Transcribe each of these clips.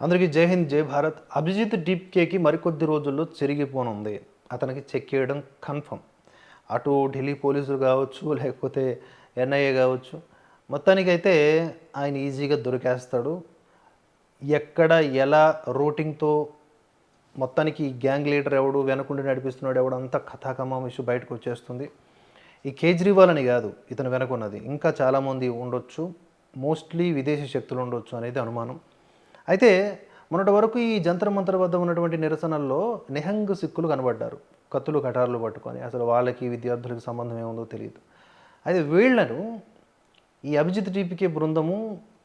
అందరికీ జై హింద్, జై భారత్. అభిజిత్ డీప్కేకి మరికొద్ది రోజుల్లో చెరిగిపోనుంది. అతనికి చెక్ చేయడం కన్ఫర్మ్. అటు ఢిల్లీ పోలీసులు కావచ్చు, లేకపోతే ఎన్ఐఏ కావచ్చు, మొత్తానికైతే ఆయన ఈజీగా దొరికేస్తాడు. ఎక్కడ ఎలా రూటింగ్తో మొత్తానికి ఈ గ్యాంగ్ లీడర్ ఎవడు, వెనకుండి నడిపిస్తున్నాడు ఎవడు, అంతా కథాకమం ఇష్యూ బయటకు వచ్చేస్తుంది. ఈ కేజ్రీవాల్ అని కాదు ఇతను వెనకున్నది, ఇంకా చాలామంది ఉండొచ్చు. మోస్ట్లీ విదేశీ శక్తులు ఉండొచ్చు అనేది అనుమానం. అయితే మొన్నటి వరకు ఈ జంతర్ మంతర్ వద్ద ఉన్నటువంటి నిరసనల్లో నిహంగ్ సిక్కులు కనబడ్డారు, కత్తులు కటార్లు పట్టుకొని. అసలు వాళ్ళకి విద్యార్థులకు సంబంధం ఏముందో తెలియదు. అయితే వీళ్లను ఈ అభిజిత్ డీపీకే బృందము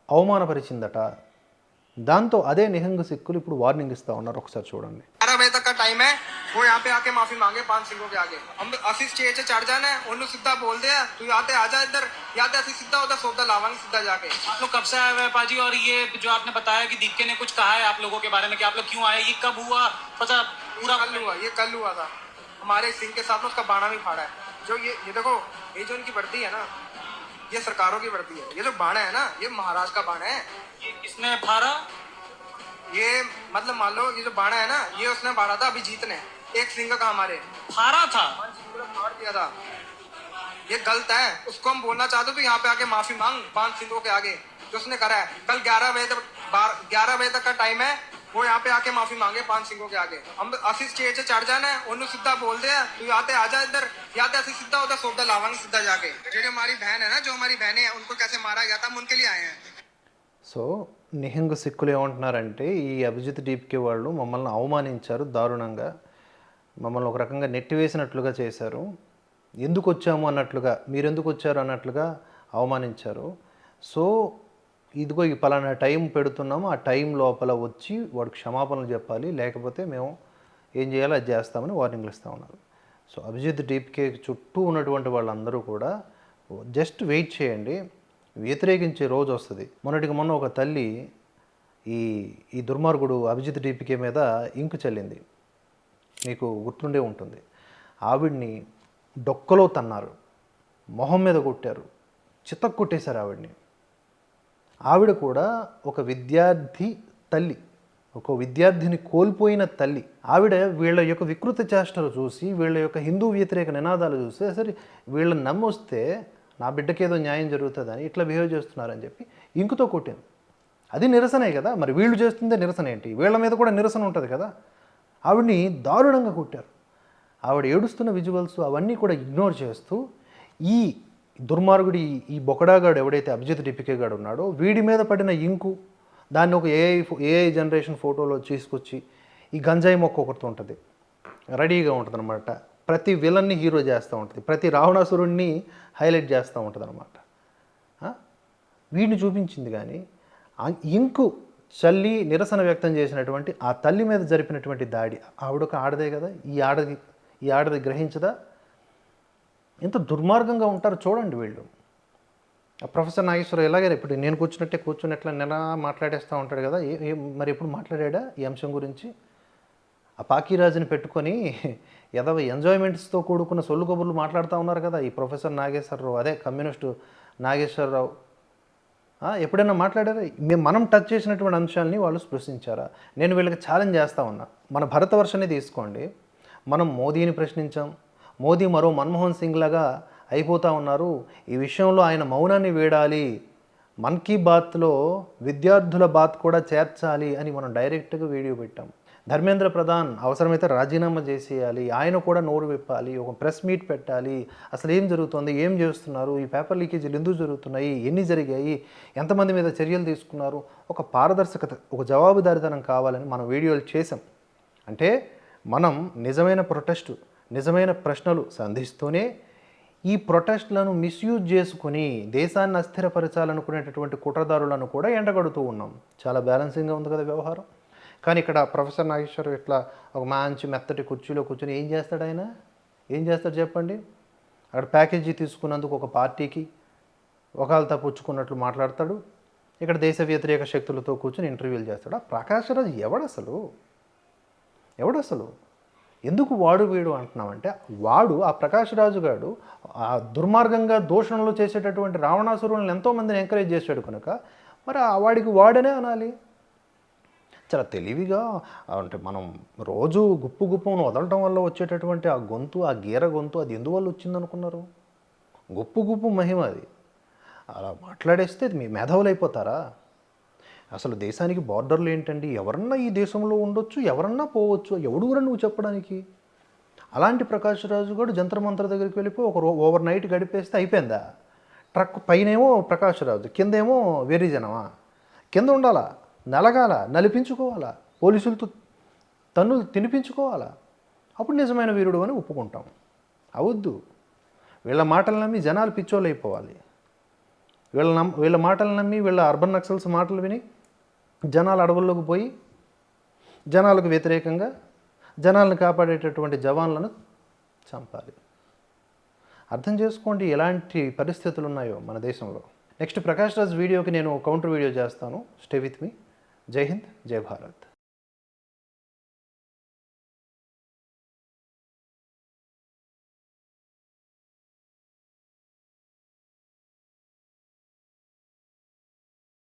అవమానపరిచిందట. దాంతో అదే నిహంగ్ సిక్కులు ఇప్పుడు వార్నింగ్ ఇస్తూ ఉన్నారు. ఒకసారి చూడండి. 12 बजे तक का टाइम है, वो यहाँ पे आके माफी मांगे 5 सिंगों के आगे. हम असी स्टेज से चढ़ जाना है, उन्होंने सीधा बोल दिया तू आते आजा इधर, या तो असी सीधा उधर सौदा लावांगे सीधा जाके. आप लोग कब से आए हुए हैं पाजी? और ये जो आपने बताया कि दीपके ने कुछ कहा है आप लोगों के बारे में कि आप लोग क्यों आए, ये कब हुआ? पता पूरा ये कल हुआ था. हमारे सिंह के साथ में उसका बाणा भी फाड़ा है. जो ये देखो, ये जो इनकी वर्दी है ना, ये सरकारों की वर्दी है. ये जो बाणा है ना, ये महाराज का बाणा है. ये किसने फाड़ा? ये मतलब मान लो ये जो बाणा है ना, ये उसने फाड़ा था अभिजीत ने. एक सिंह का हमारे फाड़ा था, फाड़ दिया था. ये गलत है. उसको हम बोलना चाहते तो यहाँ पे आके माफी मांग 5 सिंगों के आगे जो उसने करा है. कल 11 बजे तक 11 बजे तक का टाइम है, वो यहाँ पे आके माफी मांगे 5 सिंगों के आगे. हम असी स्टेज से चढ़ जाना है, उन्होंने सीधा बोल दिया तू आते आजा इधर, या तो असी सीधा उधर सौदा लावांगे सीधा जाके. जो हमारी बहन है ना, जो हमारी बहनें हैं, उनको कैसे मारा गया था, हम उनके लिए आए हैं. సో నిహంగ్ సిక్కులు ఏమంటున్నారంటే, ఈ అభిజిత్ డీప్కే వాళ్ళు మమ్మల్ని అవమానించారు దారుణంగా, మమ్మల్ని ఒక రకంగా నెట్టివేసినట్లుగా చేశారు, ఎందుకు వచ్చాము అన్నట్లుగా, మీరెందుకు వచ్చారు అన్నట్లుగా అవమానించారు. సో ఇదిగో ఈ పలానా టైం పెడుతున్నాము, ఆ టైం లోపల వచ్చి వాడు క్షమాపణలు చెప్పాలి, లేకపోతే మేము ఏం చేయాలో అది చేస్తామని వార్నింగ్లు ఇస్తూ ఉన్నారు. సో అభిజిత్ డీప్కే చుట్టూ ఉన్నటువంటి వాళ్ళందరూ కూడా జస్ట్ వెయిట్ చేయండి, వ్యతిరేకించే రోజు వస్తుంది. మొన్నటికి మొన్న ఒక తల్లి ఈ దుర్మార్గుడు అభిజిత్ డీపీకే మీద ఇంకు చల్లింది, మీకు గుర్తుండే ఉంటుంది. ఆవిడ్ని డొక్కలో తన్నారు, మొహం మీద కొట్టారు, చితక్ కొట్టేశారు ఆవిడ్ని. ఆవిడ కూడా ఒక విద్యార్థి తల్లి, ఒక విద్యార్థిని కోల్పోయిన తల్లి. ఆవిడ వీళ్ళ యొక్క వికృత చేష్టలు చూసి, వీళ్ళ యొక్క హిందూ వ్యతిరేక నినాదాలు చూసి, సరే వీళ్ళని నమ్మొస్తే నా బిడ్డకి ఏదో న్యాయం జరుగుతుందని ఇట్లా బిహేవ్ చేస్తున్నారని చెప్పి ఇంకుతో కొట్టింది. అది నిరసనే కదా. మరి వీళ్ళు చేస్తుందే నిరసన ఏంటి? వీళ్ళ మీద కూడా నిరసన ఉంటుంది కదా. ఆవిడ్ని దారుణంగా కొట్టారు. ఆవిడ ఏడుస్తున్న విజువల్స్ అవన్నీ కూడా ఇగ్నోర్ చేస్తూ ఈ దుర్మార్గుడి, ఈ బొకడాగాడు ఎవడైతే అభిజిత్ డీపీకే గాడు ఉన్నాడో, వీడి మీద పడిన ఇంకు, దాన్ని ఒక ఏఐ జనరేషన్ ఫోటోలో తీసుకొచ్చి, ఈ గంజాయి మొక్క ఒకటి ఉంటుంది, రెడీగా ఉంటుంది అనమాట. ప్రతి విలన్ని హీరో చేస్తూ ఉంటుంది, ప్రతి రావణాసురుణ్ణి హైలైట్ చేస్తూ ఉంటుంది అనమాట. వీడిని చూపించింది. కానీ ఇంకు చల్లి నిరసన వ్యక్తం చేసినటువంటి ఆ తల్లి మీద జరిపినటువంటి దాడి, ఆవిడొక ఆడదే కదా. ఈ ఆడది గ్రహించదా? ఎంత దుర్మార్గంగా ఉంటారో చూడండి వీళ్ళు. ప్రొఫెసర్ నాగేశ్వరరావు ఎలాగైనా ఇప్పుడు నేను కూర్చుని ఎట్లా నెల మాట్లాడేస్తూ ఉంటాడు కదా. మరి ఎప్పుడు మాట్లాడా ఈ అంశం గురించి? ఆ పాకీరాజుని పెట్టుకొని ఏదో ఎంజాయ్మెంట్స్తో కూడుకున్న సొల్లు కబుర్లు మాట్లాడుతూ ఉన్నారు కదా ఈ ప్రొఫెసర్ నాగేశ్వరరావు, అదే కమ్యూనిస్టు నాగేశ్వరరావు. ఎప్పుడైనా మాట్లాడారా? మనం టచ్ చేసినటువంటి అంశాలని వాళ్ళు స్పృశించారా? నేను వీళ్ళకి ఛాలెంజ్ చేస్తూ ఉన్నా. మన భారతవర్షాన్ని తీసుకోండి, మనం మోదీని ప్రశ్నించాం, మోదీ మరో మన్మోహన్ సింగ్ లాగా అయిపోతూ ఉన్నారు, ఈ విషయంలో ఆయన మౌనాన్ని వీడాలి, మన్ కీ బాత్లో విద్యార్థుల బాత్ కూడా చేర్చాలి అని మనం డైరెక్ట్గా వీడియో పెట్టాం. ధర్మేంద్ర ప్రధాన్ అవసరమైతే రాజీనామా చేసేయాలి, ఆయన కూడా నోరు విప్పాలి, ఒక ప్రెస్ మీట్ పెట్టాలి, అసలు ఏం జరుగుతుంది, ఏం చేస్తున్నారు, ఈ పేపర్ లీకేజీలు ఎందుకు జరుగుతున్నాయి, ఎన్ని జరిగాయి, ఎంతమంది మీద చర్యలు తీసుకున్నారు, ఒక పారదర్శకత, ఒక జవాబుదారీతనం కావాలని మనం వీడియోలు చేసాం. అంటే మనం నిజమైన ప్రొటెస్టు, నిజమైన ప్రశ్నలు సంధిస్తూనే ఈ ప్రొటెస్ట్లను మిస్యూజ్ చేసుకుని దేశాన్ని అస్థిరపరచాలనుకునేటటువంటి కుట్రదారులను కూడా ఎండగడుతూ ఉన్నాం. చాలా బ్యాలెన్సింగ్గా ఉంది కదా వ్యవహారం. కానీ ఇక్కడ ప్రొఫెసర్ నాగేశ్వరరావు ఇట్లా ఒక మంచి మెత్తటి కుర్చీలో కూర్చొని ఏం చేస్తాడు? ఆయన ఏం చేస్తాడు చెప్పండి? అక్కడ ప్యాకేజీ తీసుకున్నందుకు ఒక పార్టీకి ఒకళ్ళతో పుచ్చుకున్నట్లు మాట్లాడతాడు, ఇక్కడ దేశ వ్యతిరేక శక్తులతో కూర్చొని ఇంటర్వ్యూలు చేస్తాడు. ఆ ప్రకాష్ రాజ్ ఎవడసలు ఎందుకు వాడు వీడు అంటున్నామంటే, వాడు ఆ ప్రకాష్ రాజు గారు ఆ దుర్మార్గంగా దూషణలు చేసేటటువంటి రావణాసురులను ఎంతోమందిని ఎంకరేజ్ చేశాడు కనుక మరి వాడికి వాడనే అనాలి. చాలా తెలివిగా అంటే మనం రోజు గుప్పు గుప్పును వదలటం వల్ల వచ్చేటటువంటి ఆ గొంతు, ఆ గీర గొంతు అది ఎందువల్ల వచ్చిందనుకున్నారు? గుప్పు గుప్పు మహిమ అది. అలా మాట్లాడేస్తే మీ మేధావులు అయిపోతారా? అసలు దేశానికి బార్డర్లు ఏంటండి? ఎవరన్నా ఈ దేశంలో ఉండొచ్చు, ఎవరన్నా పోవచ్చు. ఎవడురా నువ్వు చెప్పడానికి? అలాంటి ప్రకాష్ రాజు కూడా జంతర్ మంతర్ దగ్గరికి వెళ్ళిపోయి ఓవర్ నైట్ గడిపేస్తే అయిపోయిందా? ట్రక్ పైనేమో ప్రకాష్ రాజు, కిందేమో వెర్రిజనమా? కింద ఉండాలా, నలగాల, నలిపించుకోవాలా, పోలీసులతో తన్నులు తినిపించుకోవాలా? అప్పుడు నిజమైన వీరుడు అని ఒప్పుకుంటాం. అవద్దు. వీళ్ళ మాటలు నమ్మి జనాలు పిచ్చోళ్ళు అయిపోవాలి. వీళ్ళ మాటలు నమ్మి వీళ్ళ అర్బన్ నక్సల్స్ మాటలు విని జనాలు అడవుల్లోకి పోయి జనాలకు వ్యతిరేకంగా జనాలను కాపాడేటటువంటి జవాన్లను చంపాలి. అర్థం చేసుకోండి ఎలాంటి పరిస్థితులు ఉన్నాయో మన దేశంలో. నెక్స్ట్ ప్రకాష్ రాజ్ వీడియోకి నేను కౌంటర్ వీడియో చేస్తాను. Stay with me. జై హింద్, జై భారత్.